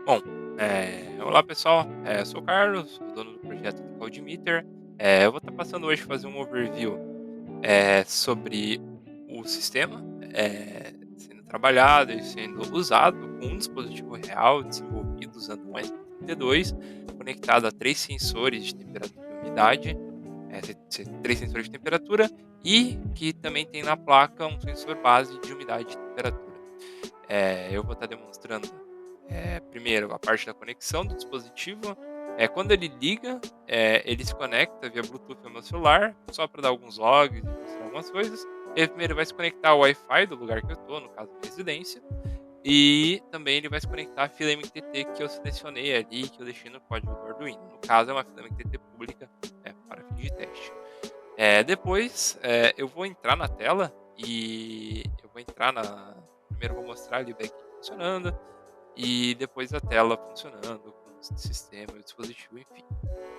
Bom, olá pessoal, eu sou o Carlos, sou dono do projeto do CloudMeter. Eu vou estar passando hoje fazer um overview sobre o sistema sendo trabalhado e sendo usado com um dispositivo real desenvolvido usando um SP32 conectado a três sensores de temperatura e umidade, três sensores de temperatura e que também tem na placa um sensor base de umidade e temperatura. Eu vou estar demonstrando primeiro a parte da conexão do dispositivo. Quando ele liga, ele se conecta via Bluetooth ao meu celular, só para dar alguns logs e mostrar algumas coisas. Ele primeiro vai se conectar ao Wi-Fi do lugar que eu estou, no caso da residência, e também ele vai se conectar à fila MQTT que eu selecionei ali, que eu deixei no código do Arduino. No caso, é uma fila MQTT pública para fim de teste. Depois, eu vou entrar na tela e eu vou entrar na. Primeiro, eu vou mostrar ali o back funcionando e depois a tela funcionando com o sistema, o dispositivo, enfim.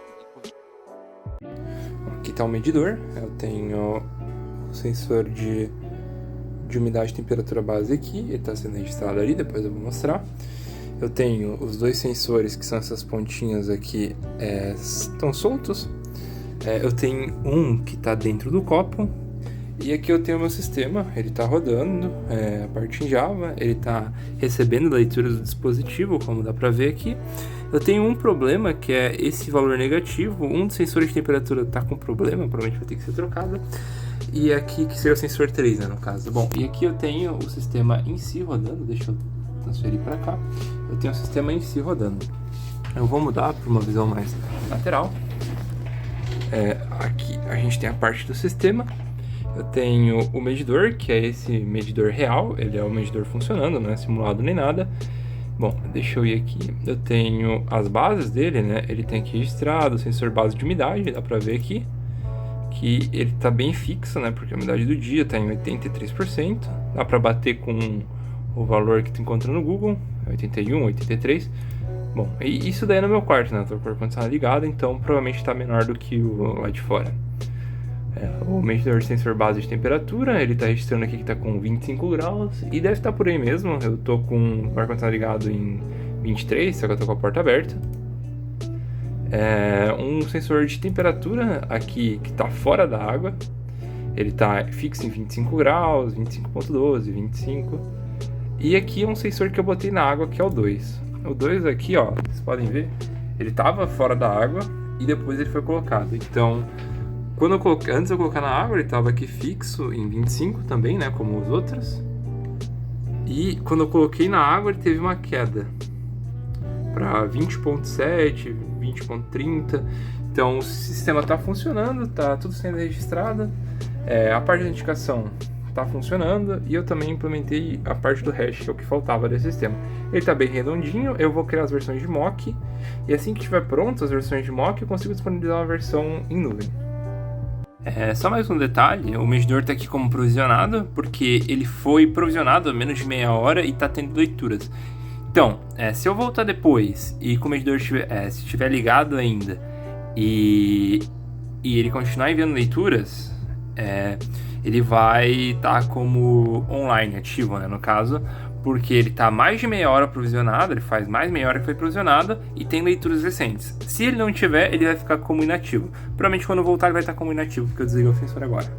Fiquem comigo. Aqui está o medidor. Eu tenho o sensor de umidade e temperatura base aqui. Ele está sendo registrado ali, depois eu vou mostrar. Eu tenho os dois sensores, que são essas pontinhas aqui, estão soltos. Eu tenho um que está dentro do copo. E aqui eu tenho o meu sistema, ele está rodando, a parte em Java, ele está recebendo leituras do dispositivo, como dá para ver aqui. Eu tenho um problema, que é esse valor negativo. Um dos sensores de temperatura está com problema, provavelmente vai ter que ser trocado. E aqui, que seria o sensor 3, né, no caso. Bom, e aqui eu tenho o sistema em si rodando, deixa eu transferir para cá. Eu tenho o sistema em si rodando. Eu vou mudar para uma visão mais lateral. Aqui a gente tem a parte do sistema. Eu tenho o medidor, que é esse medidor real, ele é o medidor funcionando, não é simulado nem nada. Bom, deixa eu ir aqui. Eu tenho as bases dele, né? Ele tem aqui registrado o sensor base de umidade, dá pra ver aqui que ele tá bem fixo, né? Porque a umidade do dia tá em 83%. Dá pra bater com o valor que tu encontra no Google, 81, 83. Bom, e isso daí é no meu quarto, né? Eu tô com o ar-condicionado ligado, então provavelmente tá menor do que o lá de fora. O medidor de sensor base de temperatura, ele está registrando aqui que está com 25 graus e deve estar por aí mesmo. Eu estou com o ar-condicionado ligado em 23, só que eu estou com a porta aberta. Um sensor de temperatura aqui que está fora da água, ele está fixo em 25 graus, 25.12, 25. E aqui é um sensor que eu botei na água, que é o 2. O 2 aqui, ó, vocês podem ver, ele estava fora da água e depois ele foi colocado. Então, antes de eu colocar na água, ele estava aqui fixo em 25 também, né, como os outros. E quando eu coloquei na água, ele teve uma queda para 20.7, 20.30. Então o sistema está funcionando, está tudo sendo registrado. A parte da indicação está funcionando e eu também implementei a parte do hash, que é o que faltava desse sistema. Ele está bem redondinho, eu vou criar as versões de mock e assim que estiver pronto as versões de mock, eu consigo disponibilizar uma versão em nuvem. Só mais um detalhe, o medidor está aqui como provisionado, porque ele foi provisionado há menos de meia hora e está tendo leituras. Então, se eu voltar depois e com o medidor estiver ligado ainda e ele continuar enviando leituras, ele vai estar como online, ativo, né, no caso, porque ele está mais de meia hora provisionado, ele faz mais meia hora que foi provisionado e tem leituras recentes. Se ele não tiver, ele vai ficar como inativo. Provavelmente quando eu voltar ele vai estar como inativo, porque eu desliguei o sensor agora.